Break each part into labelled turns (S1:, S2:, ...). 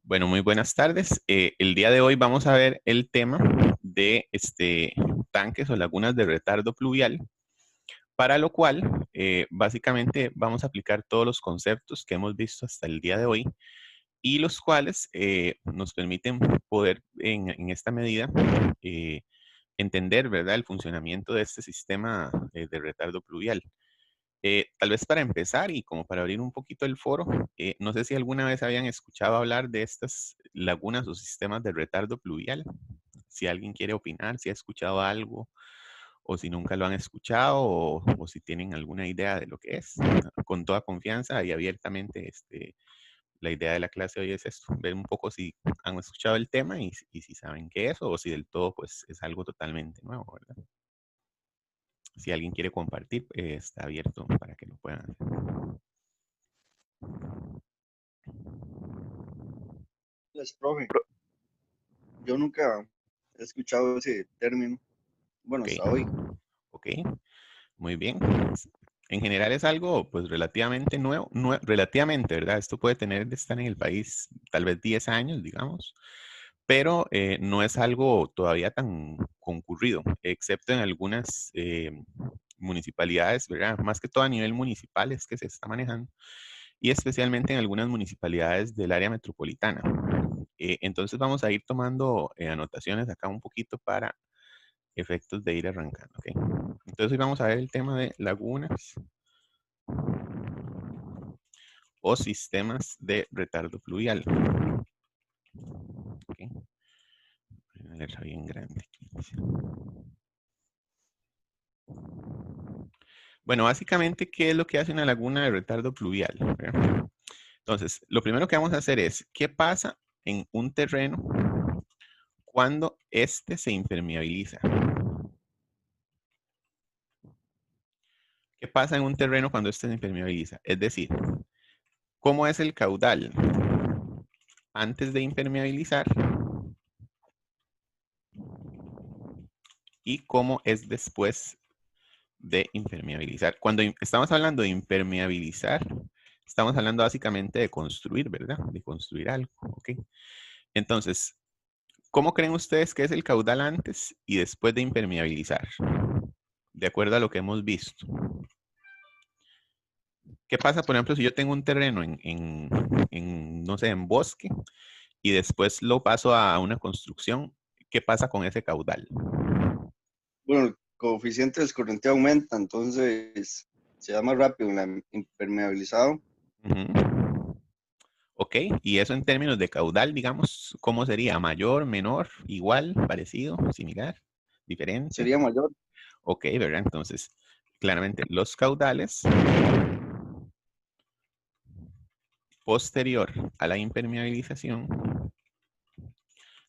S1: Bueno, muy buenas tardes. El día de hoy vamos a ver el tema de tanques o lagunas de retardo pluvial, para lo cual básicamente vamos a aplicar todos los conceptos que hemos visto hasta el día de hoy y los cuales nos permiten poder en esta medida eh, entender, ¿verdad?, el funcionamiento de este sistema de retardo pluvial. Tal vez para empezar y como para abrir un poquito el foro, no sé si alguna vez habían escuchado hablar de estas lagunas o sistemas de retardo pluvial. Si alguien quiere opinar, si ha escuchado algo o si nunca lo han escuchado o si tienen alguna idea de lo que es. Con toda confianza y abiertamente, la idea de la clase hoy es esto, ver un poco si han escuchado el tema y si saben qué es o si del todo pues es algo totalmente nuevo, ¿verdad? Si alguien quiere compartir, está abierto para que lo puedan hacer.
S2: Pues, profe, yo nunca he escuchado ese término. Bueno,
S1: Ok,
S2: hasta hoy.
S1: ok, muy bien. En general es algo pues relativamente nuevo, relativamente, ¿verdad? Esto puede tener de estar en el país tal vez 10 años, digamos, pero no es algo todavía tan concurrido, excepto en algunas municipalidades, ¿verdad? Más que todo a nivel municipal es que se está manejando y especialmente en algunas municipalidades del área metropolitana. Entonces vamos a ir tomando anotaciones acá un poquito para efectos de ir arrancando, ¿ok? Entonces hoy vamos a ver el tema de lagunas o sistemas de retardo pluvial. ¿Okay? Una letra bien grande aquí. Bueno, básicamente, ¿qué es lo que hace una laguna de retardo pluvial? Entonces, lo primero que vamos a hacer es, ¿qué pasa en un terreno cuando éste se impermeabiliza? ¿Qué pasa en un terreno cuando éste se impermeabiliza? Es decir, ¿cómo es el caudal antes de impermeabilizar y cómo es después de impermeabilizar? Cuando estamos hablando de impermeabilizar, estamos hablando básicamente de construir, ¿verdad? De construir algo, ¿ok? Entonces, ¿cómo creen ustedes que es el caudal antes y después de impermeabilizar? De acuerdo a lo que hemos visto. ¿Qué pasa, por ejemplo, si yo tengo un terreno no sé, en bosque y después lo paso a una construcción? ¿Qué pasa con ese caudal?
S2: Bueno, el coeficiente de escorrentía aumenta, entonces se da más rápido en la impermeabilizado.
S1: Ujú. Ok, y eso en términos de caudal, digamos, ¿cómo sería? ¿Mayor, menor, igual, parecido, similar, diferente?
S2: Sería mayor.
S1: Ok, ¿verdad? Entonces, claramente los caudales posterior a la impermeabilización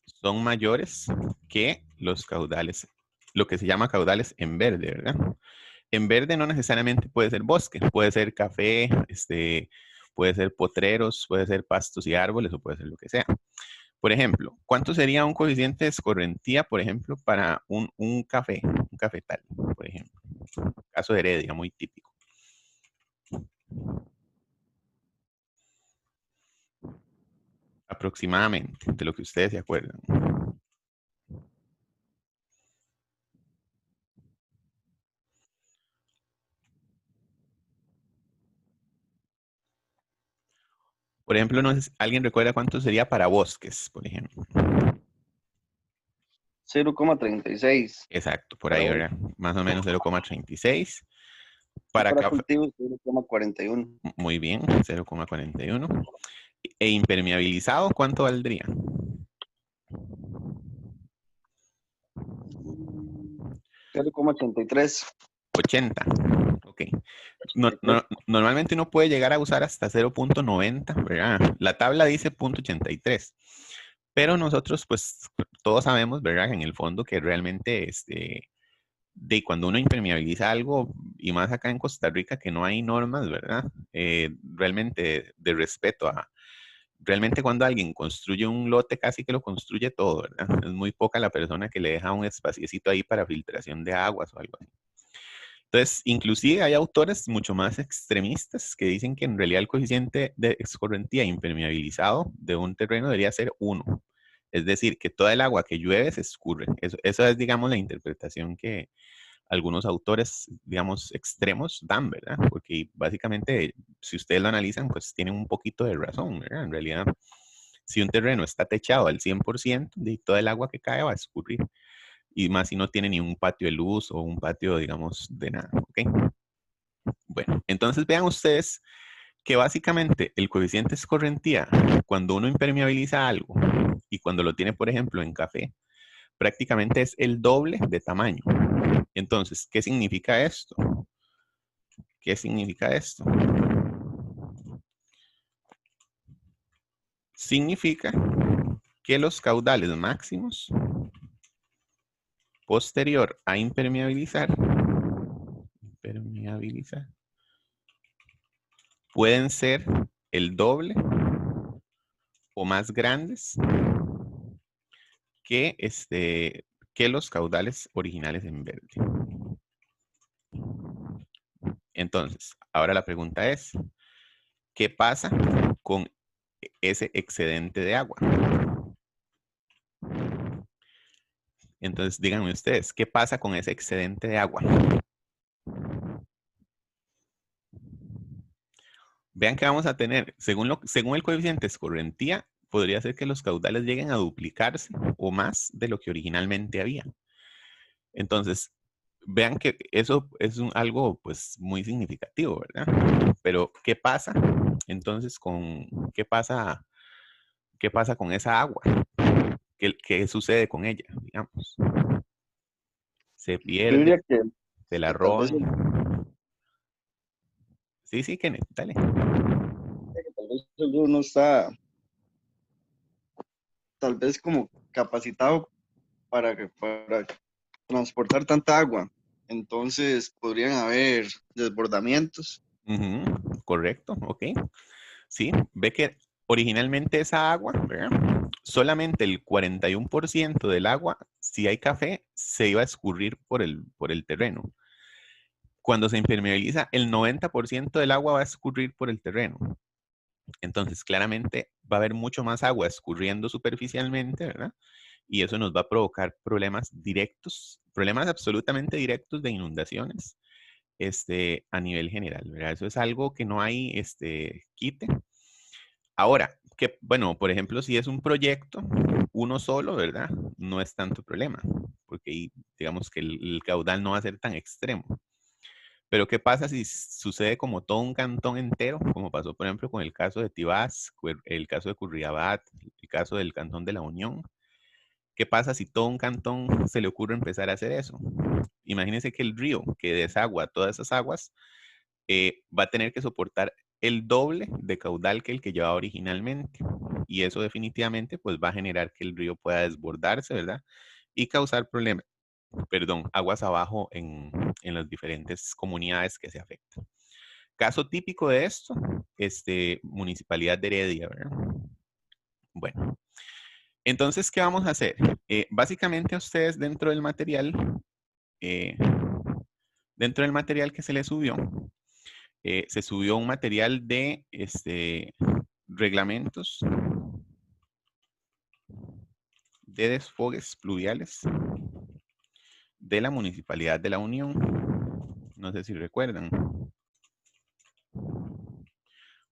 S1: son mayores que los caudales, lo que se llama caudales en verde, ¿verdad? En verde no necesariamente puede ser bosque, puede ser café, puede ser potreros, puede ser pastos y árboles o puede ser lo que sea. Por ejemplo, ¿cuánto sería un coeficiente de escorrentía, por ejemplo, para un café, un cafetal, por ejemplo? Caso de Heredia, muy típico. Aproximadamente, de lo que ustedes se acuerdan. Por ejemplo, no sé si alguien recuerda cuánto sería para bosques, por ejemplo.
S2: 0,36
S1: Exacto, por
S2: para
S1: ahí,
S2: hoy.
S1: ¿verdad? Más o menos 0,36.
S2: Y
S1: Para
S2: para
S1: café,
S2: cultivos, 0,41.
S1: muy bien, 0,41. E impermeabilizado, ¿cuánto valdría?
S2: 0,83.
S1: 80. Ok. Normalmente uno puede llegar a usar hasta 0,90, ¿verdad? La tabla dice 0,83. Pero nosotros, pues, todos sabemos, ¿verdad? En el fondo que realmente, de cuando uno impermeabiliza algo, y más acá en Costa Rica, que no hay normas, ¿verdad? Realmente de respeto a, realmente cuando alguien construye un lote, casi que lo construye todo, ¿verdad? Es muy poca la persona que le deja un espaciecito ahí para filtración de aguas o algo así. Entonces, inclusive hay autores mucho más extremistas que dicen que en realidad el coeficiente de escorrentía impermeabilizado de un terreno debería ser 1. Es decir, que toda el agua que llueve se escurre. Eso es, digamos, la interpretación que algunos autores, digamos, extremos dan, ¿verdad? Porque básicamente, si ustedes lo analizan, pues tienen un poquito de razón, ¿verdad? En realidad, si un terreno está techado al 100%, de toda el agua que cae va a escurrir. Y más si no tiene ni un patio de luz o un patio, digamos, de nada, ¿ok? Bueno, entonces vean ustedes que básicamente el coeficiente escorrentía, cuando uno impermeabiliza algo y cuando lo tiene, por ejemplo, en café, prácticamente es el doble de tamaño. Entonces, ¿qué significa esto? ¿Qué significa esto? Significa que los caudales máximos posterior a impermeabilizar, pueden ser el doble o más grandes que, que los caudales originales en verde. Entonces, ahora la pregunta es, ¿qué pasa con ese excedente de agua? Entonces, díganme ustedes, ¿qué pasa con ese excedente de agua? Vean que vamos a tener, según el coeficiente de escorrentía, podría ser que los caudales lleguen a duplicarse o más de lo que originalmente había. Entonces, vean que eso es algo pues muy significativo, ¿verdad? Pero, ¿qué pasa? Entonces, qué pasa con esa agua? ¿Qué sucede con ella, digamos? ¿Se
S2: Yo
S1: pierde?
S2: diría
S1: ¿Se la
S2: que tal vez,
S1: roban? Sí, sí, Kenneth, dale.
S2: que tal vez el río no está tal vez como capacitado para transportar tanta agua. Entonces podrían haber desbordamientos.
S1: Ujú, correcto, ok. Sí, ve que originalmente esa agua, ¿verdad? Solamente el 41% del agua, si hay café, se iba a escurrir por el terreno. Cuando se impermeabiliza, el 90% del agua va a escurrir por el terreno. Entonces, claramente va a haber mucho más agua escurriendo superficialmente, ¿verdad? Y eso nos va a provocar problemas directos, problemas absolutamente directos de inundaciones, a nivel general, ¿verdad? Eso es algo que no hay, quite. Ahora, que, bueno, por ejemplo, si es un proyecto, uno solo, ¿verdad? No es tanto problema, porque ahí, digamos que el caudal no va a ser tan extremo. Pero ¿qué pasa si sucede como todo un cantón entero, como pasó, por ejemplo, con el caso de Tibás, el caso de Curriabat, el caso del Cantón de la Unión? ¿Qué pasa si todo un cantón se le ocurre empezar a hacer eso? Imagínense que el río que desagua todas esas aguas va a tener que soportar el doble de caudal que el que llevaba originalmente. Y eso definitivamente pues va a generar que el río pueda desbordarse, ¿verdad? Y causar problemas, perdón, aguas abajo en las diferentes comunidades que se afectan. Caso típico de esto, Municipalidad de Heredia, ¿verdad? Bueno, entonces, ¿qué vamos a hacer? Básicamente a ustedes eh, dentro del material que se les subió, se subió un material de reglamentos de desfogues pluviales de la Municipalidad de la Unión. No sé si recuerdan.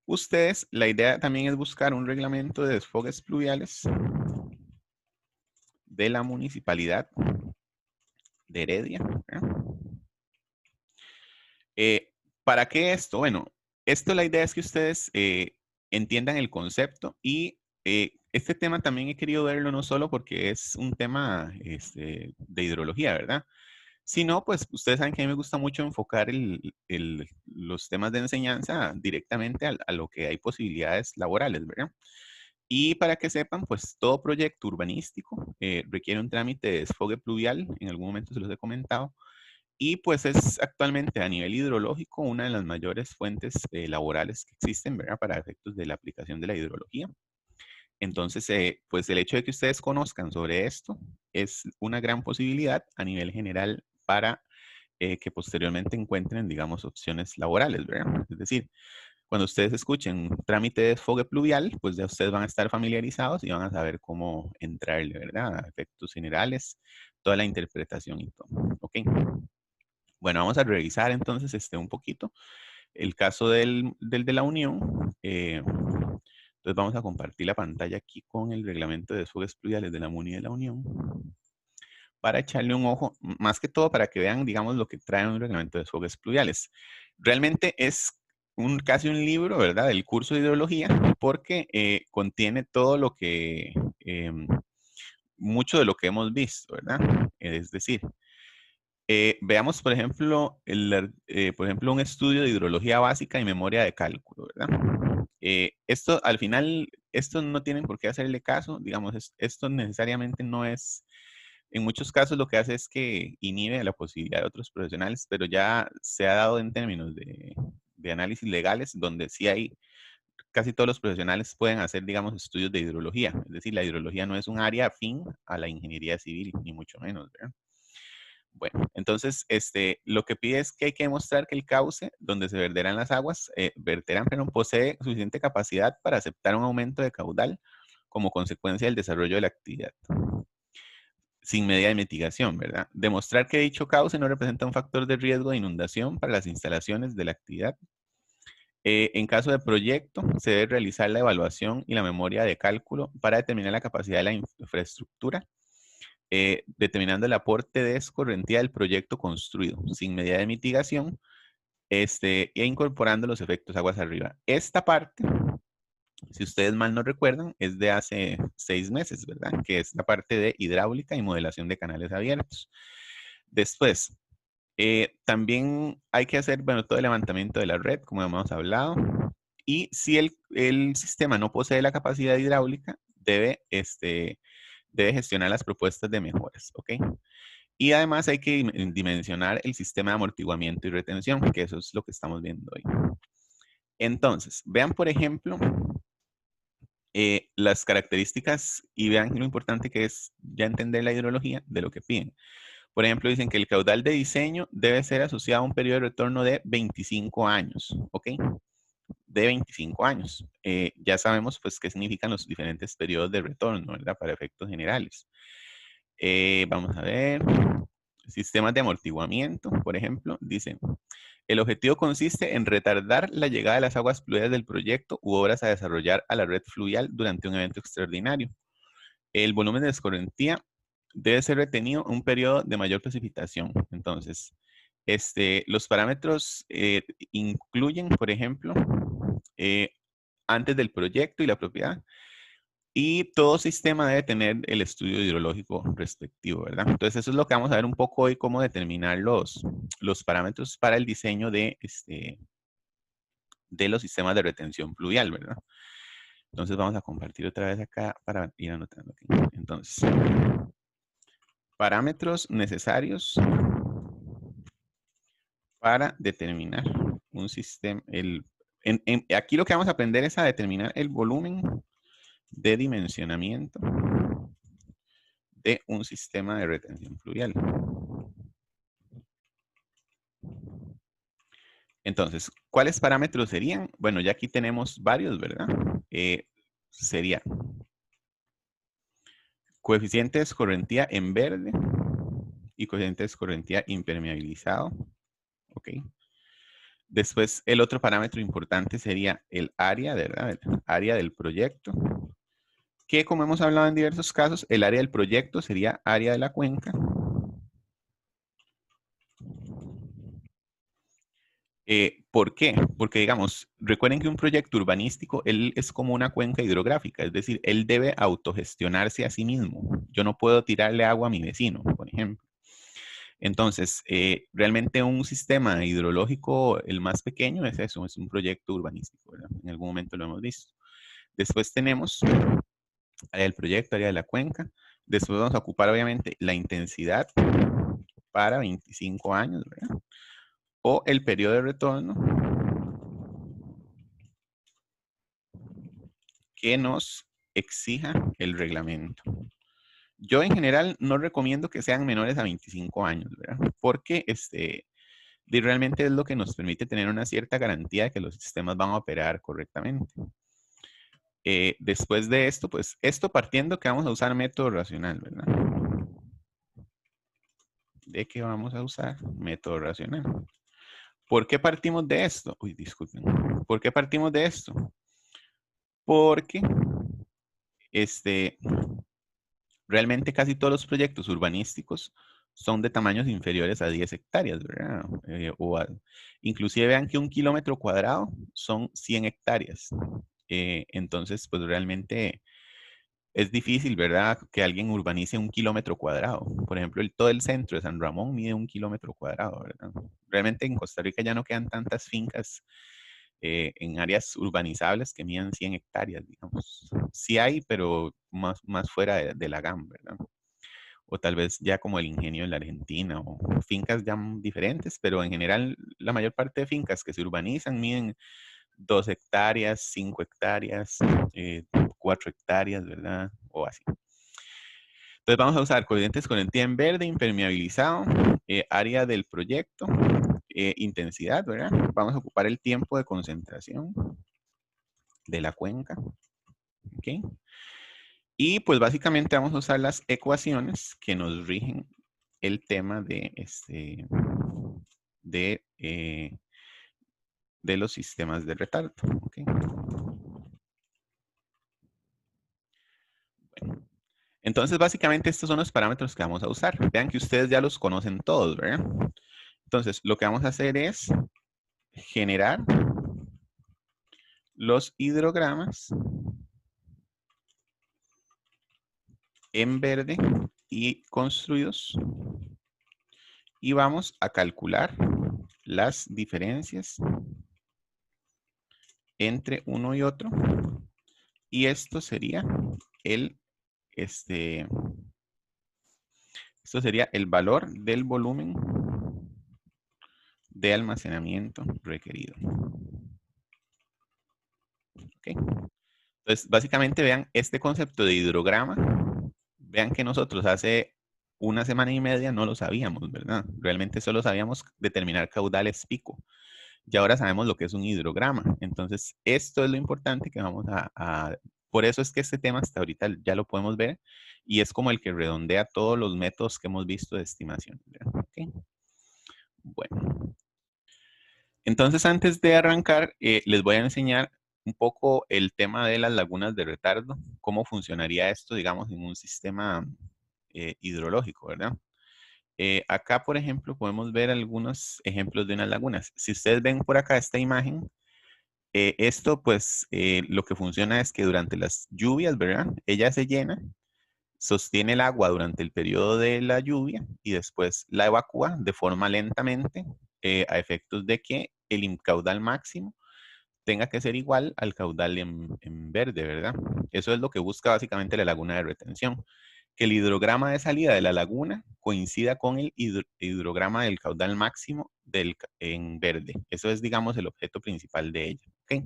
S1: Ustedes, la idea también es buscar un reglamento de desfogues pluviales de la Municipalidad de Heredia. Eh, ¿Para qué esto? Bueno, esto la idea es que ustedes entiendan el concepto y este tema también he querido verlo no solo porque es un tema de hidrología, ¿verdad? Sino, pues ustedes saben que a mí me gusta mucho enfocar los temas de enseñanza directamente a lo que hay posibilidades laborales, ¿verdad? Y para que sepan, pues todo proyecto urbanístico requiere un trámite de desfogue pluvial, en algún momento se los he comentado, y pues es actualmente a nivel hidrológico una de las mayores fuentes laborales que existen, ¿verdad? Para efectos de la aplicación de la hidrología. Entonces, pues el hecho de que ustedes conozcan sobre esto es una gran posibilidad a nivel general para que posteriormente encuentren, digamos, opciones laborales, ¿verdad? Es decir, cuando ustedes escuchen un trámite de desfogue pluvial, pues ya ustedes van a estar familiarizados y van a saber cómo entrarle, ¿verdad? A efectos generales, toda la interpretación y todo. ¿Ok? Bueno, vamos a revisar entonces un poquito el caso del de la Unión. Entonces vamos a compartir la pantalla aquí con el reglamento de desfogues pluviales de la MUNI de la Unión para echarle un ojo, más que todo para que vean, digamos, lo que trae un reglamento de desfogues pluviales. Realmente es casi un libro, ¿verdad?, del curso de hidrología, porque contiene todo lo que, mucho de lo que hemos visto, ¿verdad? Es decir, veamos, por ejemplo, un estudio de hidrología básica y memoria de cálculo, ¿verdad? Esto, al final, esto no tienen por qué hacerle caso, digamos, esto necesariamente no es, en muchos casos lo que hace es que inhibe la posibilidad de otros profesionales, pero ya se ha dado en términos de análisis legales, donde sí hay, casi todos los profesionales pueden hacer, digamos, estudios de hidrología, es decir, la hidrología no es un área afín a la ingeniería civil, ni mucho menos, ¿verdad? Bueno, entonces, lo que pide es que hay que demostrar que el cauce donde se verterán las aguas, pero posee suficiente capacidad para aceptar un aumento de caudal como consecuencia del desarrollo de la actividad, sin medida de mitigación, ¿verdad? Demostrar que dicho cauce no representa un factor de riesgo de inundación para las instalaciones de la actividad. En caso de proyecto, se debe realizar la evaluación y la memoria de cálculo para determinar la capacidad de la infraestructura, determinando el aporte de escorrentía del proyecto construido, sin medida de mitigación, e incorporando los efectos aguas arriba. Esta parte, si ustedes mal no recuerdan, es de hace 6 meses, ¿verdad? Que es la parte de hidráulica y modelación de canales abiertos. Después, también hay que hacer, bueno, todo el levantamiento de la red, como hemos hablado. Y si el sistema no posee la capacidad hidráulica, debe gestionar las propuestas de mejoras, ¿ok? Y además hay que dimensionar el sistema de amortiguamiento y retención, que eso es lo que estamos viendo hoy. Entonces, vean, por ejemplo, las características y vean lo importante que es ya entender la hidrología de lo que piden. Por ejemplo, dicen que el caudal de diseño debe ser asociado a un periodo de retorno de 25 años, ¿ok? De 25 años. Ya sabemos, pues, qué significan los diferentes periodos de retorno, ¿verdad? Para efectos generales. Vamos a ver. Sistemas de amortiguamiento, por ejemplo, dicen, el objetivo consiste en retardar la llegada de las aguas fluviales del proyecto u obras a desarrollar a la red fluvial durante un evento extraordinario. El volumen de escorrentía debe ser retenido en un periodo de mayor precipitación. Entonces, los parámetros incluyen, por ejemplo, antes del proyecto y la propiedad, y todo sistema debe tener el estudio hidrológico respectivo, ¿verdad? Entonces, eso es lo que vamos a ver un poco hoy, cómo determinar los parámetros para el diseño de los sistemas de retención pluvial, ¿verdad? Entonces, vamos a compartir otra vez acá para ir anotando aquí. Entonces, parámetros necesarios para determinar un sistema. Aquí lo que vamos a aprender es a determinar el volumen de dimensionamiento de un sistema de retención fluvial. Entonces, ¿cuáles parámetros serían? Bueno, ya aquí tenemos varios, ¿verdad? Sería coeficiente de escorrentía en verde y coeficiente de escorrentía impermeabilizado. ¿Ok? Después, el otro parámetro importante sería el área, ¿verdad? El área del proyecto, que como hemos hablado en diversos casos, el área del proyecto sería área de la cuenca. ¿Por qué? Porque, digamos, recuerden que un proyecto urbanístico, él es como una cuenca hidrográfica, es decir, él debe autogestionarse a sí mismo. Yo no puedo tirarle agua a mi vecino, por ejemplo. Entonces, realmente un sistema hidrológico, el más pequeño es eso, es un proyecto urbanístico, ¿verdad? En algún momento lo hemos visto. Después tenemos área del proyecto, área de la cuenca. Después vamos a ocupar, obviamente, la intensidad para 25 años, ¿verdad? O el periodo de retorno que nos exija el reglamento. Yo en general no recomiendo que sean menores a 25 años, ¿verdad? Porque realmente es lo que nos permite tener una cierta garantía de que los sistemas van a operar correctamente. Después de esto, pues esto partiendo que vamos a usar método racional, ¿verdad? ¿De qué vamos a usar? Método racional. ¿Por qué partimos de esto? Uy, disculpen. ¿Por qué partimos de esto? Porque realmente casi todos los proyectos urbanísticos son de tamaños inferiores a 10 hectáreas, ¿verdad? Inclusive vean que 1 kilómetro cuadrado son 100 hectáreas. Entonces, pues realmente es difícil, ¿verdad? Que alguien urbanice 1 kilómetro cuadrado. Por ejemplo, todo el centro de San Ramón mide 1 kilómetro cuadrado, ¿verdad? Realmente en Costa Rica ya no quedan tantas fincas en áreas urbanizables que midan 100 hectáreas, digamos. Sí hay, pero más fuera de la GAM, ¿verdad? O tal vez ya como el Ingenio en la Argentina, o fincas ya diferentes, pero en general la mayor parte de fincas que se urbanizan miden 2 hectáreas, 5 hectáreas, 4 hectáreas, ¿verdad? O así. Entonces vamos a usar coeficientes con entidad en verde, impermeabilizado, área del proyecto, intensidad, ¿verdad? Vamos a ocupar el tiempo de concentración de la cuenca, ¿ok? Y pues básicamente vamos a usar las ecuaciones que nos rigen el tema de, eh, de los sistemas de retardo, ¿ok? Bueno, entonces básicamente estos son los parámetros que vamos a usar. Vean que ustedes ya los conocen todos, ¿verdad? Entonces lo que vamos a hacer es generar los hidrogramas en verde y construidos y vamos a calcular las diferencias entre uno y otro y esto sería el esto sería el valor del volumen de almacenamiento requerido. ¿Okay? Entonces, básicamente vean este concepto de hidrograma. Vean que nosotros hace una semana y media no lo sabíamos, ¿verdad? Realmente solo sabíamos determinar caudales pico. Y ahora sabemos lo que es un hidrograma. Entonces, esto es lo importante que vamos por eso es que este tema hasta ahorita ya lo podemos ver y es como el que redondea todos los métodos que hemos visto de estimación. ¿Okay? Bueno, entonces antes de arrancar, les voy a enseñar un poco el tema de las lagunas de retardo, cómo funcionaría esto, digamos, en un sistema hidrológico, ¿verdad? Acá, por ejemplo, podemos ver algunos ejemplos de unas lagunas. Si ustedes ven por acá esta imagen, esto pues lo que funciona es que durante las lluvias, ¿verdad? Ella se llena, sostiene el agua durante el periodo de la lluvia y después la evacúa de forma lentamente a efectos de que el caudal máximo tenga que ser igual al caudal en verde, ¿verdad? Eso es lo que busca básicamente la laguna de retención, que el hidrograma de salida de la laguna coincida con el hidrograma del caudal máximo en verde. Eso es, digamos, el objeto principal de ella. ¿Ok?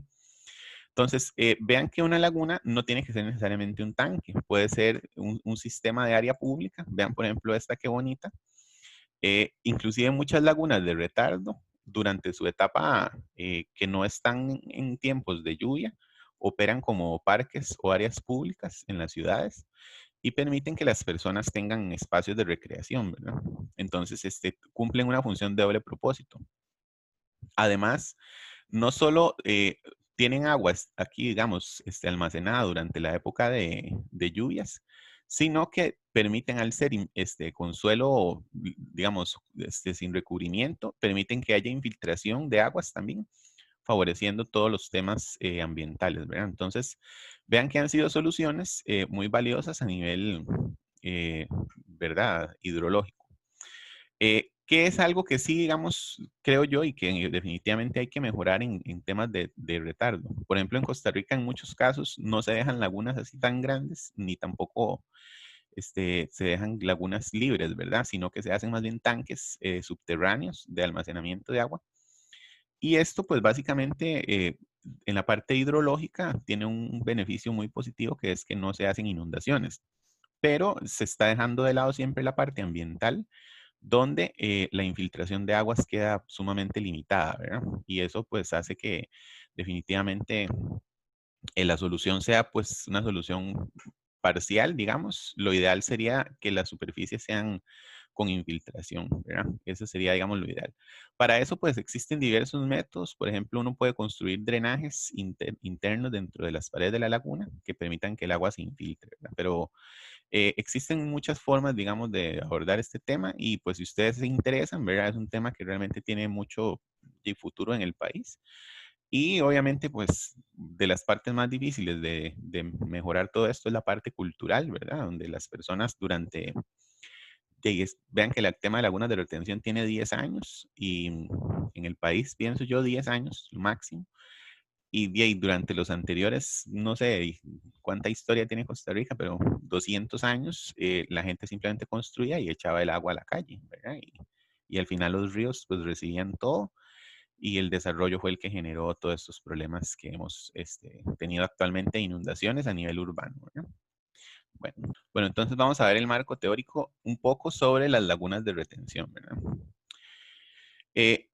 S1: Entonces, vean que una laguna no tiene que ser necesariamente un tanque, puede ser un sistema de área pública. Vean, por ejemplo, esta que bonita. Inclusive muchas lagunas de retardo, durante su etapa que no están en tiempos de lluvia, operan como parques o áreas públicas en las ciudades y permiten que las personas tengan espacios de recreación, ¿verdad? Entonces, cumplen una función de doble propósito. Además, no solo tienen agua aquí, digamos, almacenada durante la época de lluvias, sino que permiten al ser con suelo, digamos, sin recubrimiento, permiten que haya infiltración de aguas también, favoreciendo todos los temas ambientales, ¿verdad? Entonces, vean que han sido soluciones muy valiosas a nivel, ¿verdad? Hidrológico. Que es algo que sí, digamos, creo yo, y que definitivamente hay que mejorar en temas de retardo. Por ejemplo, en Costa Rica, en muchos casos, no se dejan lagunas así tan grandes, ni tampoco se dejan lagunas libres, ¿verdad? Sino que se hacen más bien tanques subterráneos de almacenamiento de agua. Y esto, pues básicamente, en la parte hidrológica, tiene un beneficio muy positivo, que es que no se hacen inundaciones. pero se está dejando de lado siempre la parte ambiental, donde la infiltración de aguas queda sumamente limitada, ¿verdad? Y eso pues hace que definitivamente la solución sea pues una solución parcial, digamos. Lo ideal sería que las superficies sean con infiltración, ¿verdad? Eso sería, digamos, lo ideal. Para eso, pues existen diversos métodos. Por ejemplo, uno puede construir drenajes internos dentro de las paredes de la laguna que permitan que el agua se infiltre, ¿verdad? Pero existen muchas formas, digamos, de abordar este tema y pues si ustedes se interesan, ¿verdad? Es un tema que realmente tiene mucho futuro en el país. Y obviamente, pues, de las partes más difíciles de mejorar todo esto es la parte cultural, ¿verdad? Donde las personas durante, vean que el tema de lagunas de retención tiene 10 años y en el país, pienso yo, 10 años máximo. Y durante los anteriores, no sé cuánta historia tiene Costa Rica, pero 200 años la gente simplemente construía y echaba el agua a la calle, ¿verdad? Y al final los ríos pues recibían todo y el desarrollo fue el que generó todos estos problemas que hemos tenido actualmente, inundaciones a nivel urbano, ¿verdad? Bueno, entonces vamos a ver el marco teórico un poco sobre las lagunas de retención, ¿verdad?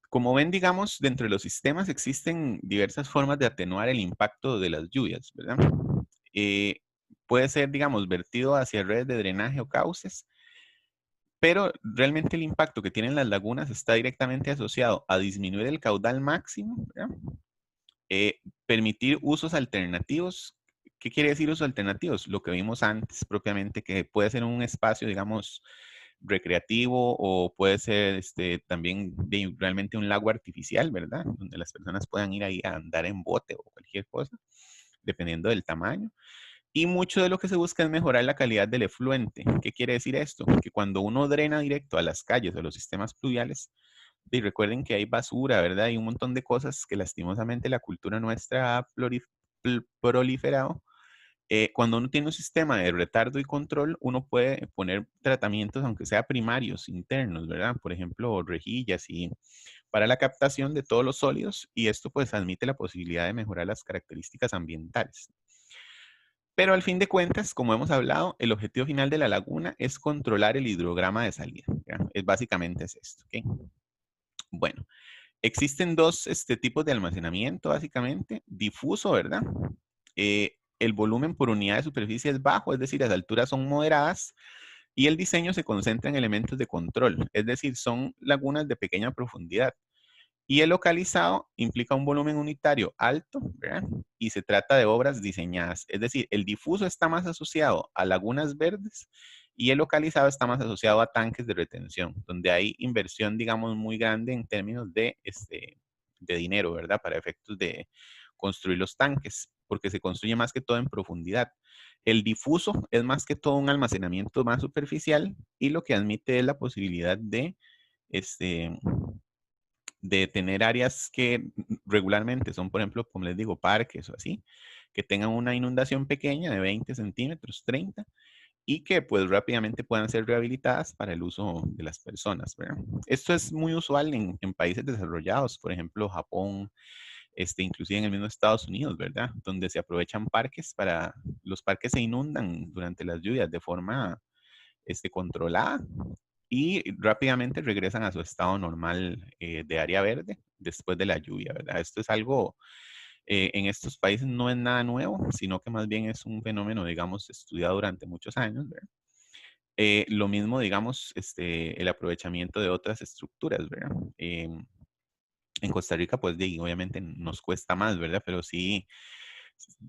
S1: Como ven, digamos, dentro de los sistemas existen diversas formas de atenuar el impacto de las lluvias, ¿verdad? Eh, Puede ser, digamos, vertido hacia redes de drenaje o cauces, pero realmente el impacto que tienen las lagunas está directamente asociado a disminuir el caudal máximo, ¿verdad? Permitir usos alternativos. ¿Qué quiere decir usos alternativos? Lo que vimos antes propiamente, que puede ser un espacio, digamos, recreativo o puede ser también realmente un lago artificial, ¿verdad? Donde las personas puedan ir ahí a andar en bote o cualquier cosa, dependiendo del tamaño. Y mucho de lo que se busca es mejorar la calidad del efluente. ¿Qué quiere decir esto? Que cuando uno drena directo a las calles o los sistemas pluviales, y recuerden que hay basura, ¿verdad? Hay un montón de cosas que lastimosamente la cultura nuestra ha proliferado. Cuando uno tiene un sistema de retardo y control, uno puede poner tratamientos, aunque sea primarios, internos, ¿verdad? Por ejemplo, rejillas y para la captación de todos los sólidos y esto pues admite la posibilidad de mejorar las características ambientales. Pero al fin de cuentas, como hemos hablado, el objetivo final de la laguna es controlar el hidrograma de salida. ¿Ya? Básicamente es esto. ¿Okay? Bueno, existen dos tipos de almacenamiento, básicamente. Difuso, ¿verdad? El volumen por unidad de superficie es bajo, es decir, las alturas son moderadas y el diseño se concentra en elementos de control, es decir, son lagunas de pequeña profundidad. Y el localizado implica un volumen unitario alto, ¿verdad? Y se trata de obras diseñadas. Es decir, el difuso está más asociado a lagunas verdes y el localizado está más asociado a tanques de retención, donde hay inversión, digamos, muy grande en términos de dinero, ¿verdad? Para efectos de construir los tanques, porque se construye más que todo en profundidad. El difuso es más que todo un almacenamiento más superficial y lo que admite es la posibilidad este, de tener áreas que regularmente son, por ejemplo, como les digo, parques o así, que tengan una inundación pequeña de 20 centímetros, 30, y que pues rápidamente puedan ser rehabilitadas para el uso de las personas, ¿verdad? Esto es muy usual en países desarrollados, por ejemplo, Japón, inclusive en el mismo Estados Unidos, ¿verdad? Donde se aprovechan parques para, los parques se inundan durante las lluvias de forma controlada y rápidamente regresan a su estado normal de área verde después de la lluvia, ¿verdad? Esto es algo, en estos países no es nada nuevo, sino que más bien es un fenómeno, digamos, estudiado durante muchos años, ¿verdad? Lo mismo, digamos, el aprovechamiento de otras estructuras, ¿verdad? En Costa Rica, pues obviamente nos cuesta más, ¿verdad? Pero sí,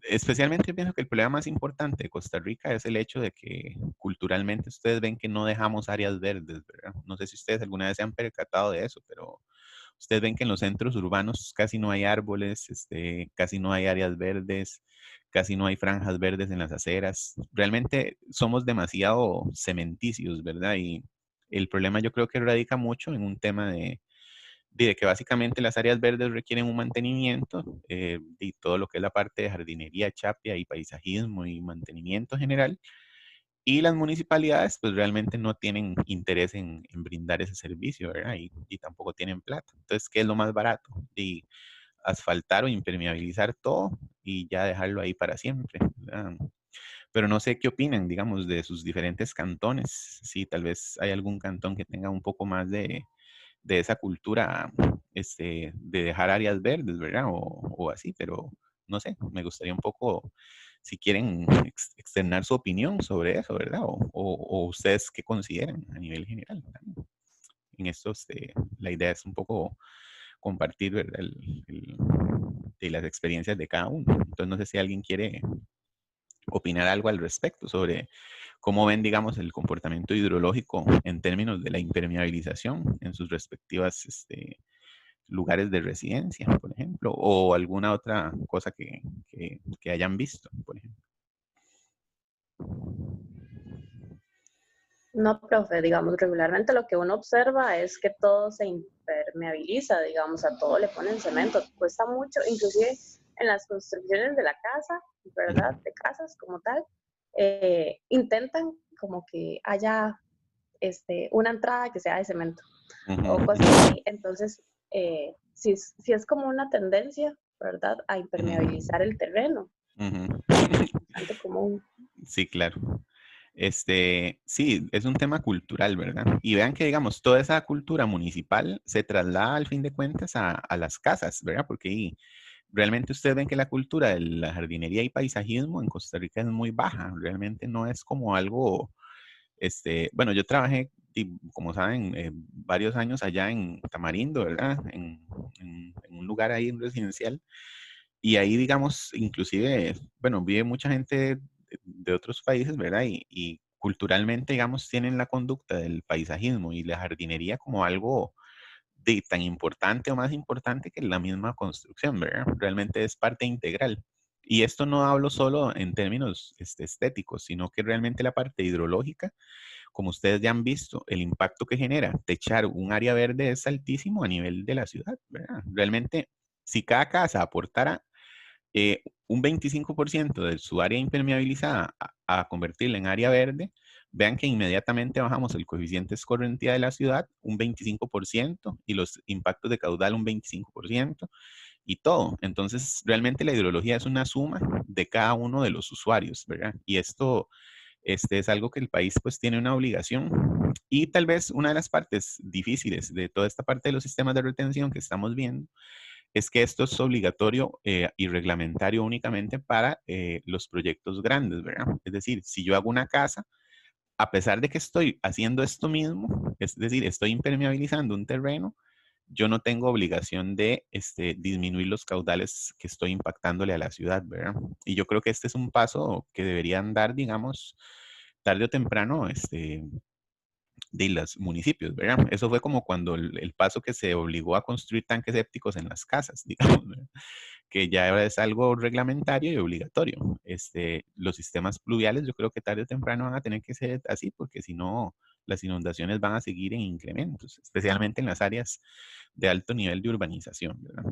S1: especialmente pienso que el problema más importante de Costa Rica es el hecho de que culturalmente ustedes ven que no dejamos áreas verdes, ¿verdad? No sé si ustedes alguna vez se han percatado de eso, pero ustedes ven que en los centros urbanos casi no hay árboles, casi no hay áreas verdes, casi no hay franjas verdes en las aceras. Realmente somos demasiado cementicios, ¿verdad? Y el problema yo creo que radica mucho en un tema de que básicamente las áreas verdes requieren un mantenimiento y todo lo que es la parte de jardinería, chapia y paisajismo y mantenimiento general. Y las municipalidades pues realmente no tienen interés en brindar ese servicio, ¿verdad? Y tampoco tienen plata. Entonces, ¿qué es lo más barato? Y asfaltar o impermeabilizar todo y ya dejarlo ahí para siempre, ¿verdad? pero no sé qué opinan, digamos, de sus diferentes cantones. Si tal vez hay algún cantón que tenga un poco más de esa cultura de dejar áreas verdes, ¿verdad? O así, pero no sé, me gustaría un poco, si quieren externar su opinión sobre eso, ¿verdad? O ustedes qué consideran a nivel general también. En esto, la idea es un poco compartir, ¿verdad? De las experiencias de cada uno. Entonces, no sé si alguien quiere opinar algo al respecto sobre cómo ven, digamos, el comportamiento hidrológico en términos de la impermeabilización en sus respectivas lugares de residencia, por ejemplo, o alguna otra cosa que hayan visto, por ejemplo.
S3: No, profe, digamos, regularmente lo que uno observa es que todo se impermeabiliza, digamos, a todo le ponen cemento, cuesta mucho, inclusive en las construcciones de la casa, ¿verdad? De casas como tal, intentan como que haya una entrada que sea de cemento o cosas así. Entonces, si es como una tendencia, ¿verdad? A impermeabilizar el terreno. Bastante común.
S1: Sí, claro. Sí, es un tema cultural, ¿verdad? Y vean que, digamos, toda esa cultura municipal se traslada al fin de cuentas a las casas, ¿verdad? Porque ahí realmente ustedes ven que la cultura de la jardinería y paisajismo en Costa Rica es muy baja. Realmente no es como algo, bueno, yo trabajé, como saben, varios años allá en Tamarindo, ¿verdad? En un lugar ahí en residencial. Y ahí, digamos, inclusive, bueno, vive mucha gente de otros países, ¿verdad? Y culturalmente, digamos, tienen la conducta del paisajismo y la jardinería como algo tan importante o más importante que la misma construcción, ¿verdad? Realmente es parte integral. Y esto no hablo solo en términos estéticos, sino que realmente la parte hidrológica, como ustedes ya han visto, el impacto que genera techar un área verde es altísimo a nivel de la ciudad, ¿verdad? Realmente, si cada casa aportara un 25% de su área impermeabilizada a convertirla en área verde, vean que inmediatamente bajamos el coeficiente escorrentía de la ciudad un 25% y los impactos de caudal un 25% y todo. Entonces, realmente la hidrología es una suma de cada uno de los usuarios, ¿verdad? Y esto es algo que el país pues tiene una obligación. Y tal vez una de las partes difíciles de toda esta parte de los sistemas de retención que estamos viendo es que esto es obligatorio y reglamentario únicamente para los proyectos grandes, ¿verdad? Es decir, si yo hago una casa, a pesar de que estoy haciendo esto mismo, es decir, estoy impermeabilizando un terreno, yo no tengo obligación de disminuir los caudales que estoy impactándole a la ciudad, ¿verdad? Y yo creo que este es un paso que deberían dar, digamos, tarde o temprano, de los municipios, ¿verdad? Eso fue como cuando el paso que se obligó a construir tanques sépticos en las casas, digamos, ¿verdad? Que ya ahora es algo reglamentario y obligatorio. Los sistemas pluviales yo creo que tarde o temprano van a tener que ser así, porque si no, las inundaciones van a seguir en incrementos, especialmente en las áreas de alto nivel de urbanización, ¿verdad?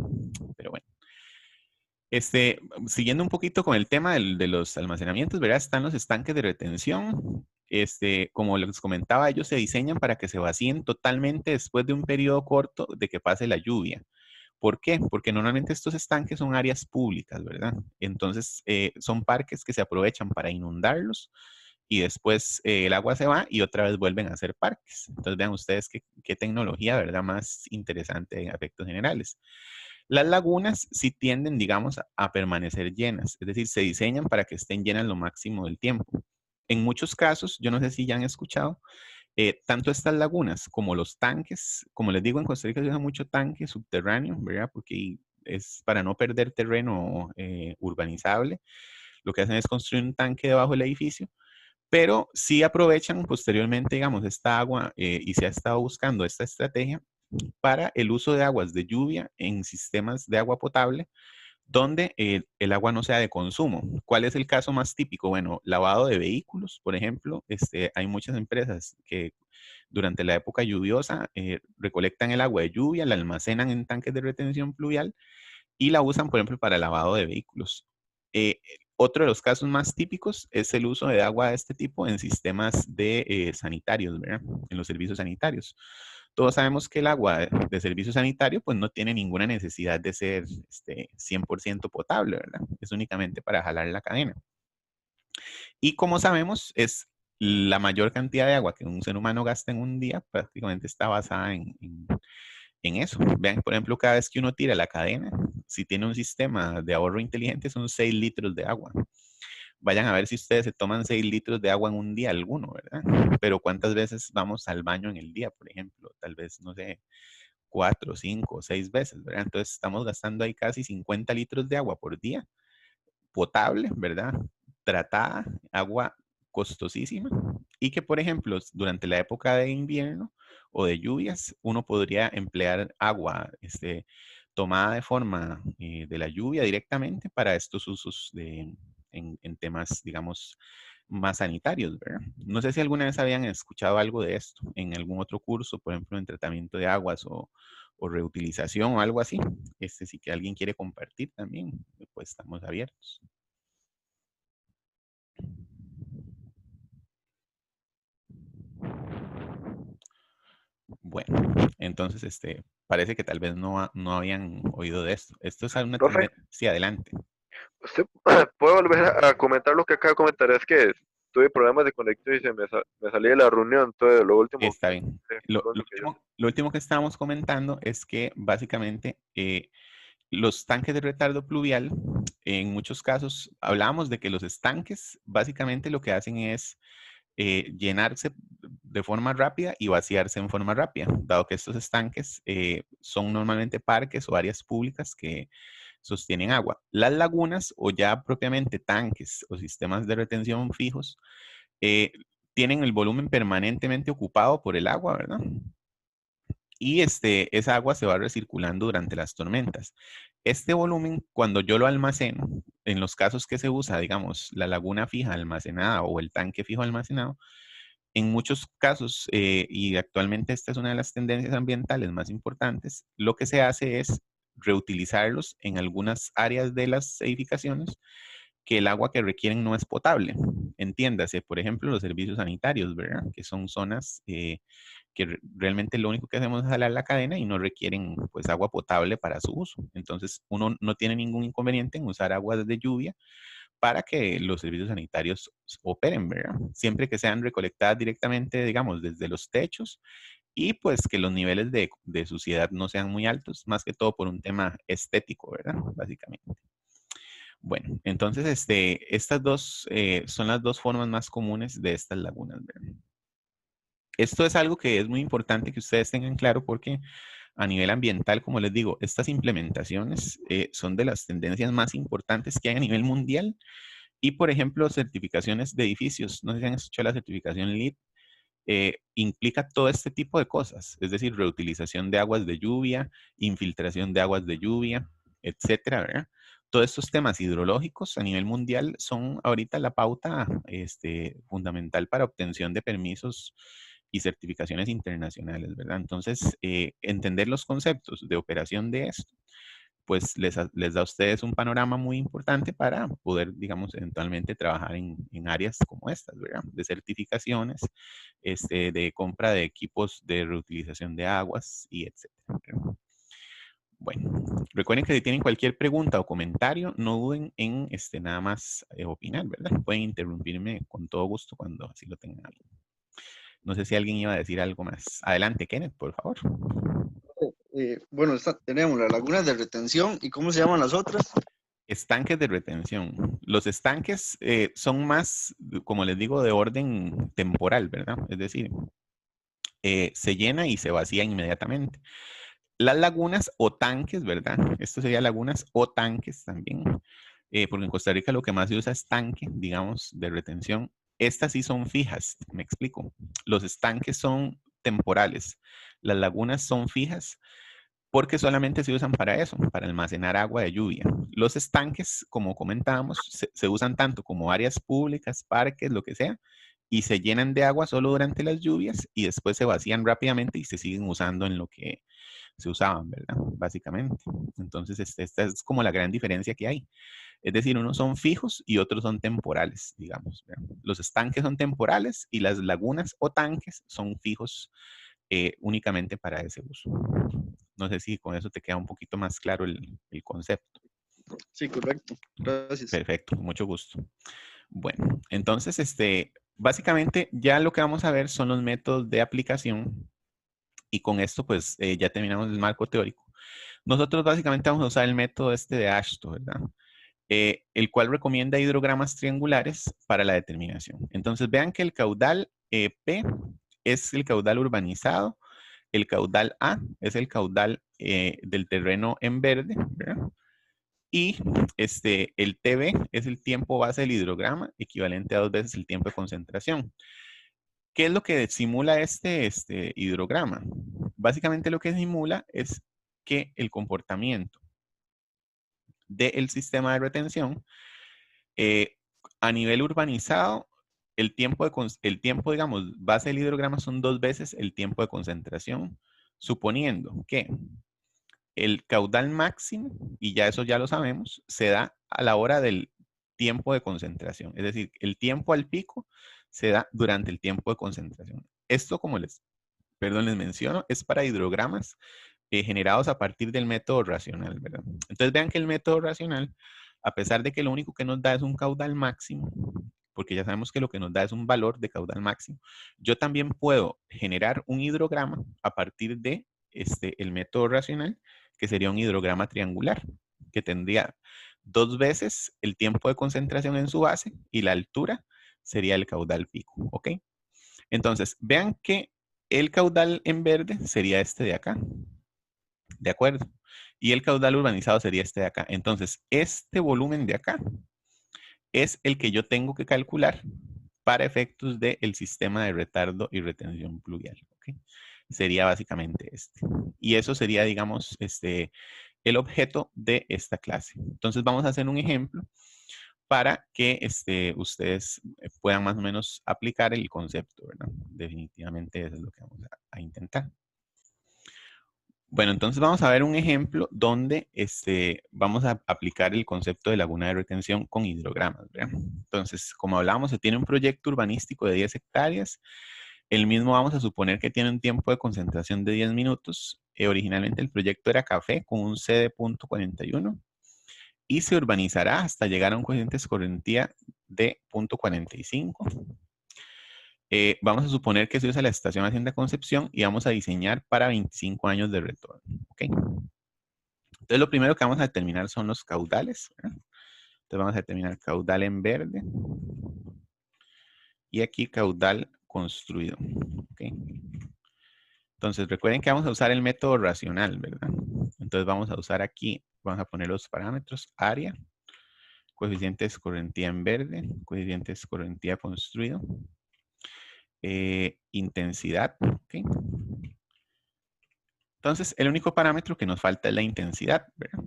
S1: Pero bueno. Siguiendo un poquito con el tema de los almacenamientos, ¿verdad? Están los estanques de retención. Como les comentaba, ellos se diseñan para que se vacíen totalmente después de un periodo corto de que pase la lluvia. ¿Por qué? Porque normalmente estos estanques son áreas públicas, ¿verdad? Entonces, son parques que se aprovechan para inundarlos y después el agua se va y otra vez vuelven a ser parques. Entonces, vean ustedes qué tecnología, ¿verdad? Más interesante en efectos generales. Las lagunas sí tienden, digamos, a permanecer llenas, es decir, se diseñan para que estén llenas lo máximo del tiempo. En muchos casos, yo no sé si ya han escuchado, tanto estas lagunas como los tanques, como les digo, en Costa Rica se usa mucho tanque subterráneo, ¿verdad? Porque es para no perder terreno urbanizable. Lo que hacen es construir un tanque debajo del edificio, pero sí aprovechan posteriormente, digamos, esta agua y se ha estado buscando esta estrategia para el uso de aguas de lluvia en sistemas de agua potable donde el agua no sea de consumo. ¿Cuál es el caso más típico? Bueno, lavado de vehículos, por ejemplo. Hay muchas empresas que durante la época lluviosa recolectan el agua de lluvia, la almacenan en tanques de retención pluvial y la usan, por ejemplo, para lavado de vehículos. Otro de los casos más típicos es el uso de agua de este tipo en sistemas de sanitarios, ¿verdad? En los servicios sanitarios. Todos sabemos que el agua de servicio sanitario pues no tiene ninguna necesidad de ser 100% potable, ¿verdad? Es únicamente para jalar la cadena. Y como sabemos, es la mayor cantidad de agua que un ser humano gasta en un día, prácticamente está basada en eso. Vean, por ejemplo, cada vez que uno tira la cadena, si tiene un sistema de ahorro inteligente, son 6 litros de agua. Vayan a ver si ustedes se toman 6 litros de agua en un día, alguno, ¿verdad? Pero ¿cuántas veces vamos al baño en el día, por ejemplo? Tal vez, no sé, 4, 5, 6 veces, ¿verdad? Entonces estamos gastando ahí casi 50 litros de agua por día, potable, ¿verdad? Tratada, agua costosísima, y que, por ejemplo, durante la época de invierno o de lluvias, uno podría emplear agua tomada de forma de la lluvia directamente para estos usos en temas, digamos, más sanitarios, ¿verdad? No sé si alguna vez habían escuchado algo de esto en algún otro curso, por ejemplo, en tratamiento de aguas o reutilización o algo así. Si que alguien quiere compartir también, pues estamos abiertos. Bueno, entonces parece que tal vez no habían oído de esto. Esto es una
S4: Profe,
S1: tendencia. Sí, adelante.
S4: ¿usted puede volver a comentar lo que acaba de comentar? Es que tuve problemas de conexión y me salí de la reunión, entonces lo último
S1: Está bien.
S4: fue lo único que yo...
S1: Lo último que estábamos comentando es que básicamente los tanques de retardo pluvial, en muchos casos, hablábamos de que los estanques básicamente lo que hacen es llenarse de forma rápida y vaciarse en forma rápida, dado que estos estanques son normalmente parques o áreas públicas que sostienen agua. Las lagunas o ya propiamente tanques o sistemas de retención fijos eh, tienen el volumen permanentemente ocupado por el agua, ¿verdad? Y esa agua se va recirculando durante las tormentas. Este volumen, cuando yo lo almaceno, en los casos que se usa, digamos, la laguna fija almacenada o el tanque fijo almacenado, en muchos casos, y actualmente esta es una de las tendencias ambientales más importantes, lo que se hace es reutilizarlos en algunas áreas de las edificaciones que el agua que requieren no es potable. Entiéndase, por ejemplo, los servicios sanitarios, ¿verdad? Que son zonas que realmente lo único que hacemos es jalar la cadena y no requieren pues agua potable para su uso. Entonces, uno no tiene ningún inconveniente en usar aguas de lluvia para que los servicios sanitarios operen, ¿verdad? Siempre que sean recolectadas directamente, digamos, desde los techos y pues que los niveles de suciedad no sean muy altos, más que todo por un tema estético, ¿verdad? Básicamente. Bueno, entonces estas dos son las dos formas más comunes de estas lagunas, ¿verdad? Esto es algo que es muy importante que ustedes tengan claro porque a nivel ambiental, como les digo, estas implementaciones son de las tendencias más importantes que hay a nivel mundial. Y, por ejemplo, certificaciones de edificios, no sé si han escuchado la certificación LEED, implica todo este tipo de cosas, es decir, reutilización de aguas de lluvia, infiltración de aguas de lluvia, etcétera, ¿verdad? Todos estos temas hidrológicos a nivel mundial son ahorita la pauta fundamental para obtención de permisos y certificaciones internacionales, ¿verdad? Entonces, entender los conceptos de operación de esto pues les da a ustedes un panorama muy importante para poder, digamos, eventualmente trabajar en áreas como estas, ¿verdad? De certificaciones, de compra de equipos de reutilización de aguas y etcétera. Bueno, recuerden que si tienen cualquier pregunta o comentario, no duden en nada más opinar, ¿verdad? Pueden interrumpirme con todo gusto cuando así lo tengan. No sé si alguien iba a decir algo más. Adelante, Kenneth, por favor.
S2: Bueno, tenemos las lagunas de retención y ¿cómo se llaman las otras?
S1: Estanques de retención. Los estanques son más, como les digo, de orden temporal, ¿verdad? Es decir, se llena y se vacía inmediatamente. Las lagunas o tanques, ¿verdad? Esto sería lagunas o tanques también, porque en Costa Rica lo que más se usa es tanque, digamos, de retención. Estas sí son fijas, me explico. Los estanques son temporales. Las lagunas son fijas porque solamente se usan para eso, para almacenar agua de lluvia. Los estanques, como comentábamos, se usan tanto como áreas públicas, parques, lo que sea, y se llenan de agua solo durante las lluvias y después se vacían rápidamente y se siguen usando en lo que se usaban, ¿verdad? Básicamente. Entonces, esta es como la gran diferencia que hay. Es decir, unos son fijos y otros son temporales, digamos, ¿verdad? Los estanques son temporales y las lagunas o tanques son fijos únicamente para ese uso. No sé si con eso te queda un poquito más claro el concepto.
S2: Sí, correcto. Gracias.
S1: Perfecto, mucho gusto. Bueno, entonces, básicamente ya lo que vamos a ver son los métodos de aplicación y con esto pues ya terminamos el marco teórico. Nosotros básicamente vamos a usar el método de Ashton, ¿verdad? El cual recomienda hidrogramas triangulares para la determinación. Entonces vean que el caudal P es el caudal urbanizado, el caudal A es el caudal del terreno en verde, ¿verdad? Y el TB es el tiempo base del hidrograma, equivalente a 2 veces el tiempo de concentración. ¿Qué es lo que simula este hidrograma? Básicamente lo que simula es que el comportamiento del sistema de retención a nivel urbanizado, el tiempo, digamos, base del hidrograma son 2 veces el tiempo de concentración, suponiendo que el caudal máximo, y ya eso ya lo sabemos, se da a la hora del tiempo de concentración. Es decir, el tiempo al pico se da durante el tiempo de concentración. Esto, como les menciono, es para hidrogramas generados a partir del método racional, ¿verdad? Entonces vean que el método racional, a pesar de que lo único que nos da es un caudal máximo, porque ya sabemos que lo que nos da es un valor de caudal máximo, yo también puedo generar un hidrograma a partir de el método racional, que sería un hidrograma triangular, que tendría 2 veces el tiempo de concentración en su base y la altura sería el caudal pico, ¿ok? Entonces, vean que el caudal en verde sería este de acá, ¿de acuerdo? Y el caudal urbanizado sería este de acá. Entonces, este volumen de acá es el que yo tengo que calcular para efectos del sistema de retardo y retención pluvial. ¿Okay? Sería básicamente este. Y eso sería, digamos, el objeto de esta clase. Entonces vamos a hacer un ejemplo para que ustedes puedan más o menos aplicar el concepto, ¿verdad? Definitivamente eso es lo que vamos a intentar. Bueno, entonces vamos a ver un ejemplo donde vamos a aplicar el concepto de laguna de retención con hidrogramas, ¿verdad? Entonces, como hablábamos, se tiene un proyecto urbanístico de 10 hectáreas. El mismo vamos a suponer que tiene un tiempo de concentración de 10 minutos. Originalmente el proyecto era café con un C de 0.41 y se urbanizará hasta llegar a un coeficiente de escorrentía de 0.45. Vamos a suponer que se usa la estación Hacienda Concepción y vamos a diseñar para 25 años de retorno. ¿Okay? Entonces, lo primero que vamos a determinar son los caudales. ¿Verdad? Entonces, vamos a determinar caudal en verde. Y aquí caudal construido. ¿Okay? Entonces, recuerden que vamos a usar el método racional, ¿verdad? Entonces, vamos a usar aquí, vamos a poner los parámetros, área, coeficiente de escorrentía en verde, coeficiente de escorrentía construido, intensidad, ¿ok? Entonces, el único parámetro que nos falta es la intensidad, ¿verdad?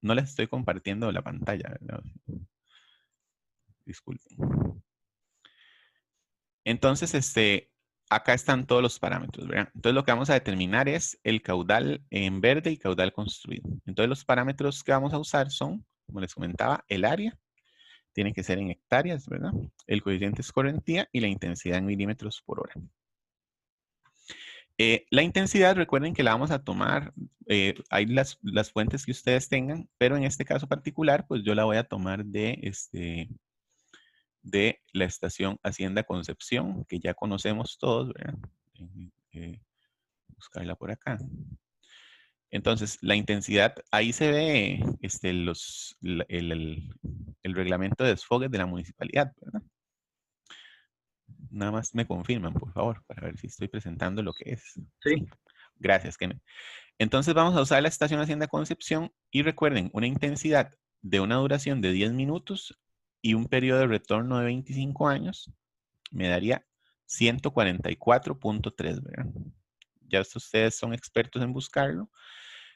S1: No les estoy compartiendo la pantalla, ¿verdad? Disculpen. Entonces, acá están todos los parámetros, ¿verdad? Entonces, lo que vamos a determinar es el caudal en verde y caudal construido. Entonces, los parámetros que vamos a usar son, como les comentaba, el área, tiene que ser en hectáreas, ¿verdad? El coeficiente de escorrentía y la intensidad en milímetros por hora. La intensidad, recuerden que la vamos a tomar, hay las fuentes que ustedes tengan, pero en este caso particular, pues yo la voy a tomar de la estación Hacienda Concepción, que ya conocemos todos, ¿verdad? Buscarla por acá. Entonces, la intensidad, ahí se ve el reglamento de desfogues de la municipalidad, ¿verdad? Nada más me confirman, por favor, para ver si estoy presentando lo que es.
S4: Sí.
S1: Gracias, Kenneth. Entonces vamos a usar la estación Hacienda Concepción y recuerden, una intensidad de una duración de 10 minutos y un periodo de retorno de 25 años me daría 144.3, ¿verdad? Ya ustedes son expertos en buscarlo.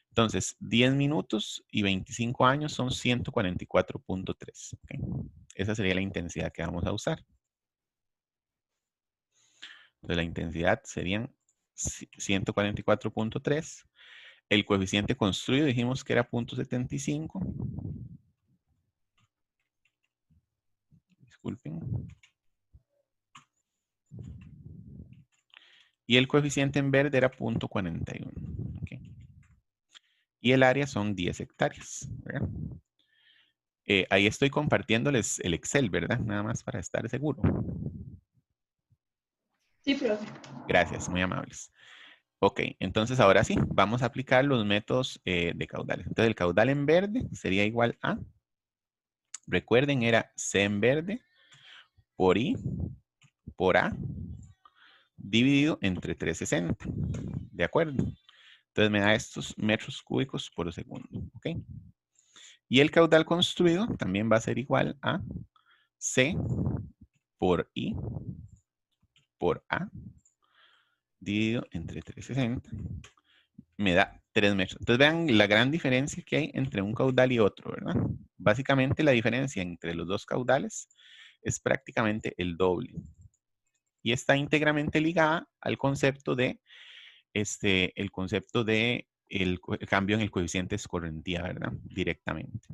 S1: Entonces, 10 minutos y 25 años son 144.3. ¿Okay? Esa sería la intensidad que vamos a usar. Entonces, la intensidad serían 144.3. El coeficiente construido dijimos que era 0.75. Disculpen. Y el coeficiente en verde era 0.41. Okay. Y el área son 10 hectáreas. ¿Verdad? Ahí estoy compartiéndoles el Excel, ¿verdad? Nada más para estar seguro.
S5: Sí, profe.
S1: Gracias, muy amables. Ok, entonces ahora sí, vamos a aplicar los métodos de caudales. Entonces el caudal en verde sería igual a, recuerden, era C en verde por I por A dividido entre 360. ¿De acuerdo? Entonces me da estos metros cúbicos por segundo. ¿Ok? Y el caudal construido también va a ser igual a C por I por A dividido entre 360. Me da 3 metros. Entonces vean la gran diferencia que hay entre un caudal y otro, ¿verdad? Básicamente la diferencia entre los dos caudales es prácticamente el doble. Y está íntegramente ligada al concepto de el concepto de el cambio en el coeficiente de escorrentía, ¿verdad? Directamente.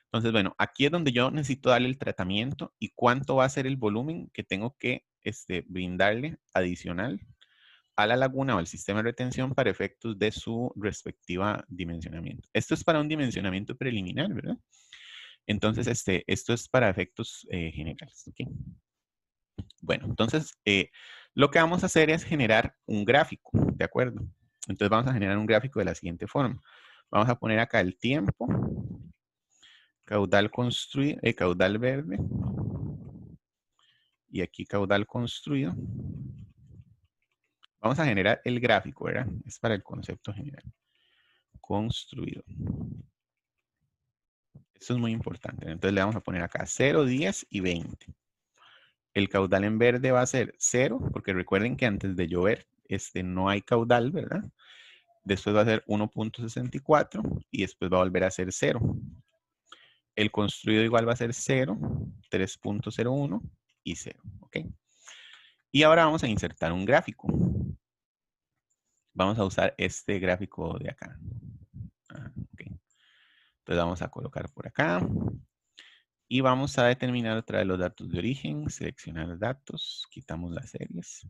S1: Entonces, bueno, aquí es donde yo necesito darle el tratamiento y cuánto va a ser el volumen que tengo que brindarle adicional a la laguna o al sistema de retención para efectos de su respectiva dimensionamiento. Esto es para un dimensionamiento preliminar, ¿verdad? Entonces, esto es para efectos generales. ¿Okay? Bueno, entonces, lo que vamos a hacer es generar un gráfico, ¿de acuerdo? Entonces vamos a generar un gráfico de la siguiente forma. Vamos a poner acá el tiempo, caudal construido, caudal verde, y aquí caudal construido. Vamos a generar el gráfico, ¿verdad? Es para el concepto general. Construido. Esto es muy importante. Entonces le vamos a poner acá 0, 10 y 20. El caudal en verde va a ser 0, porque recuerden que antes de llover no hay caudal, ¿verdad? Después va a ser 1.64 y después va a volver a ser 0. El construido igual va a ser 0, 3.01 y 0. ¿Ok? Y ahora vamos a insertar un gráfico. Vamos a usar este gráfico de acá. Okay. Entonces vamos a colocar por acá. Y vamos a determinar otra vez los datos de origen. Seleccionar datos. Quitamos las series.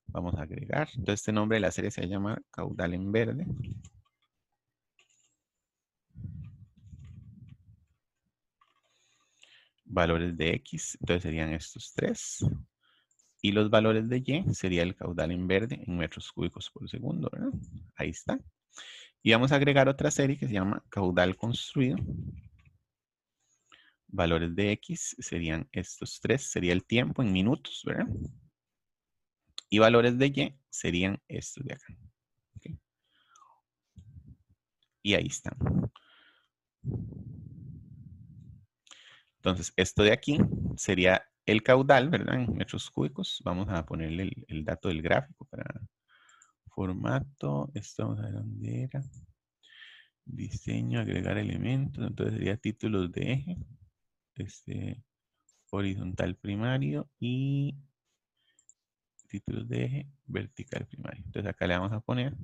S1: Vamos a agregar. Entonces este nombre de la serie se llama caudal en verde. Valores de X. Entonces serían estos 3. Y los valores de Y sería el caudal en verde en metros cúbicos por segundo, ¿verdad? Ahí está. Y vamos a agregar otra serie que se llama caudal construido. Valores de X serían estos 3, sería el tiempo en minutos, ¿verdad? Y valores de Y serían estos de acá. ¿Okay? Y ahí están. Entonces, esto de aquí sería el caudal, ¿verdad? En metros cúbicos. Vamos a ponerle el dato del gráfico para formato. Esto vamos a ver dónde era. Diseño, agregar elementos. Entonces sería títulos de eje. Horizontal primario y títulos de eje vertical primario. Entonces acá le vamos a poner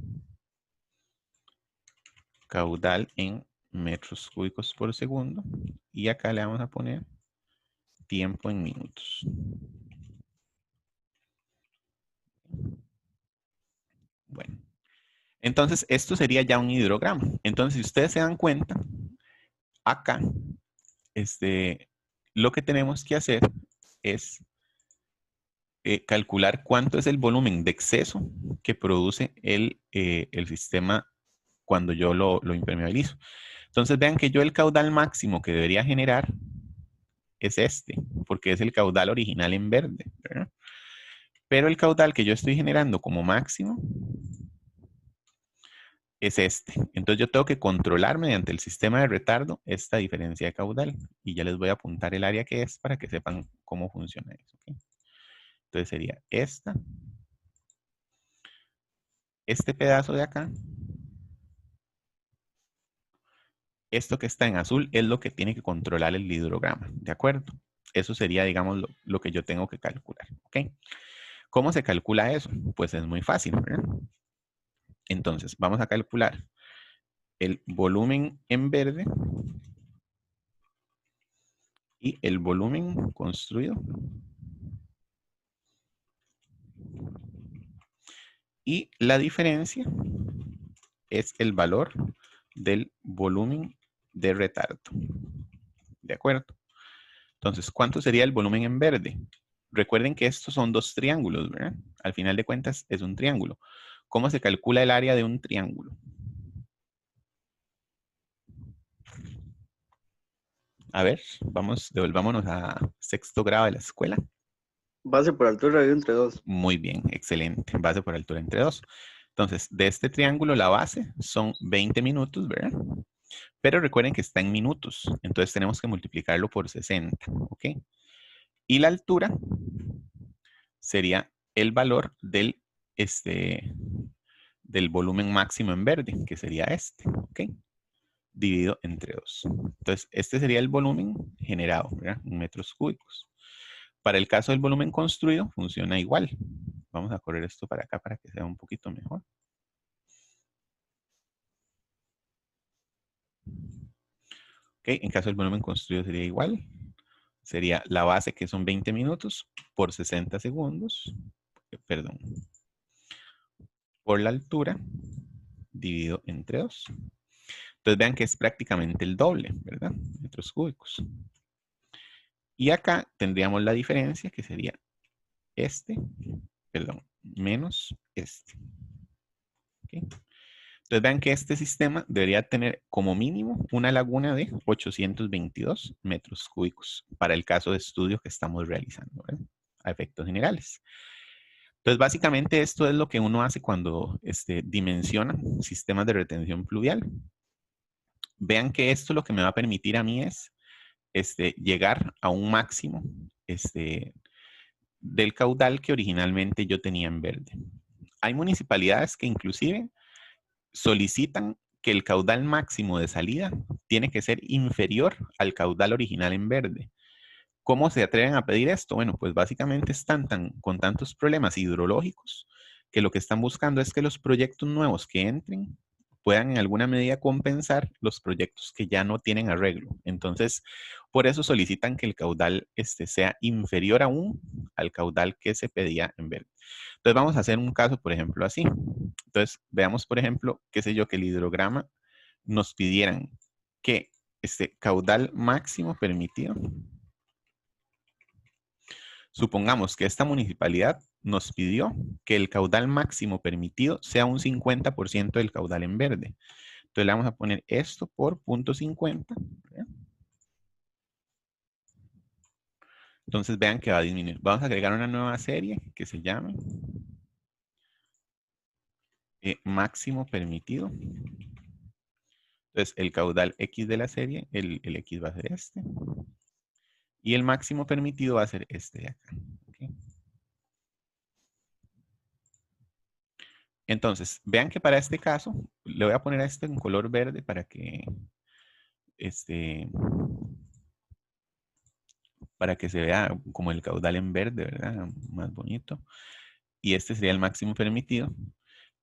S1: caudal en metros cúbicos por segundo y acá le vamos a poner tiempo en minutos. Bueno, entonces esto sería ya un hidrograma. Entonces, si ustedes se dan cuenta, acá, lo que tenemos que hacer es calcular cuánto es el volumen de exceso que produce el sistema cuando yo lo impermeabilizo. Entonces vean que yo el caudal máximo que debería generar es porque es el caudal original en verde, ¿verdad? Pero el caudal que yo estoy generando como máximo es Entonces yo tengo que controlar mediante el sistema de retardo esta diferencia de caudal. Y ya les voy a apuntar el área que es para que sepan cómo funciona eso. ¿Okay? Entonces sería este pedazo de acá. Esto que está en azul es lo que tiene que controlar el hidrograma, ¿de acuerdo? Eso sería, digamos, lo que yo tengo que calcular, ¿ok? ¿Cómo se calcula eso? Pues es muy fácil, ¿verdad? Entonces, vamos a calcular el volumen en verde y el volumen construido. Y la diferencia es el valor del volumen de retardo. ¿de acuerdo? Entonces, ¿cuánto sería el volumen en verde? Recuerden que estos son dos triángulos, ¿verdad? Al final de cuentas es un triángulo. ¿Cómo se calcula el área de un triángulo? A ver, devolvámonos a sexto grado de la escuela.
S2: Base por altura de entre 2.
S1: Muy bien, excelente. Base por altura entre 2. Entonces, de este triángulo, la base son 20 minutos, ¿verdad? Pero recuerden que está en minutos. Entonces, tenemos que multiplicarlo por 60, ¿ok? Y la altura sería el valor del volumen máximo en verde, que sería este, ¿ok? Dividido entre 2. Entonces, este sería el volumen generado, ¿verdad? En metros cúbicos. Para el caso del volumen construido, funciona igual. Vamos a correr esto para acá para que sea un poquito mejor. Ok, en caso del volumen construido sería igual. Sería la base, que son 20 minutos, por 60 segundos. Perdón. Por la altura, dividido entre 2. Entonces vean que es prácticamente el doble, ¿verdad? Metros cúbicos. Y acá tendríamos la diferencia, que sería menos este. ¿Okay? Entonces vean que este sistema debería tener como mínimo una laguna de 822 metros cúbicos para el caso de estudio que estamos realizando, ¿verdad? A efectos generales. Entonces básicamente esto es lo que uno hace cuando dimensiona sistemas de retención pluvial. Vean que esto lo que me va a permitir a mí es llegar a un máximo del caudal que originalmente yo tenía en verde. Hay municipalidades que inclusive solicitan que el caudal máximo de salida tiene que ser inferior al caudal original en verde. ¿Cómo se atreven a pedir esto? Bueno, pues básicamente están con tantos problemas hidrológicos que lo que están buscando es que los proyectos nuevos que entren puedan en alguna medida compensar los proyectos que ya no tienen arreglo. Entonces, por eso solicitan que el caudal sea inferior aún al caudal que se pedía en verde. Entonces, vamos a hacer un caso, por ejemplo, así. Entonces, veamos, por ejemplo, qué sé yo, que el hidrograma nos pidieran que este caudal máximo permitido, supongamos que esta municipalidad nos pidió que el caudal máximo permitido sea un 50% del caudal en verde. Entonces le vamos a poner esto por 0.50. Entonces vean que va a disminuir. Vamos a agregar una nueva serie que se llame máximo permitido. Entonces el caudal X de la serie, el X va a ser este. Y el máximo permitido va a ser este de acá. ¿Okay? Entonces, vean que para este caso, le voy a poner a este en color verde para que se vea como el caudal en verde, ¿verdad? Más bonito. Y este sería el máximo permitido.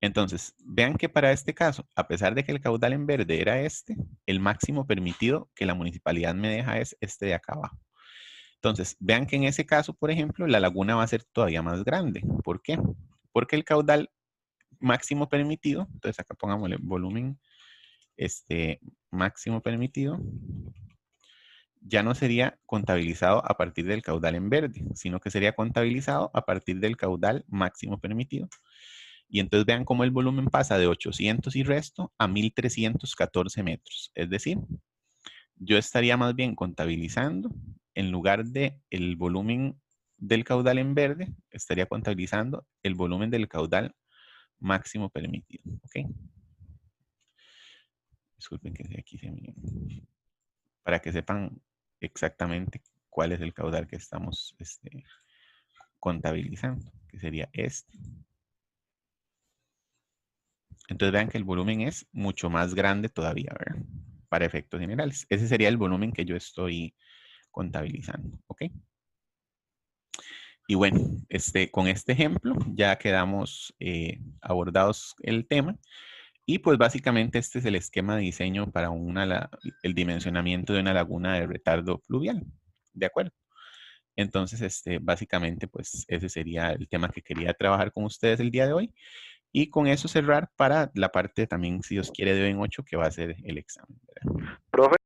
S1: Entonces, vean que para este caso, a pesar de que el caudal en verde era este, el máximo permitido que la municipalidad me deja es este de acá abajo. Entonces, vean que en ese caso, por ejemplo, la laguna va a ser todavía más grande. ¿Por qué? Porque el caudal máximo permitido, entonces acá pongámosle volumen máximo permitido, ya no sería contabilizado a partir del caudal en verde, sino que sería contabilizado a partir del caudal máximo permitido. Y entonces vean cómo el volumen pasa de 800 y resto a 1314 metros. Es decir, yo estaría más bien contabilizando, en lugar de el volumen del caudal en verde, estaría contabilizando el volumen del caudal máximo permitido. ¿Ok? Disculpen que aquí se me... Para que sepan exactamente cuál es el caudal que estamos contabilizando, que sería este. Entonces vean que el volumen es mucho más grande todavía, ¿verdad? Para efectos generales. Ese sería el volumen que yo estoy contabilizando, ¿ok? Y bueno, con este ejemplo ya quedamos abordados el tema. Y pues básicamente este es el esquema de diseño para el dimensionamiento de una laguna de retardo pluvial. ¿De acuerdo? Entonces, básicamente, pues ese sería el tema que quería trabajar con ustedes el día de hoy. Y con eso cerrar para la parte también, si Dios quiere, de hoy en 8, que va a ser el examen, ¿verdad?
S4: Profe,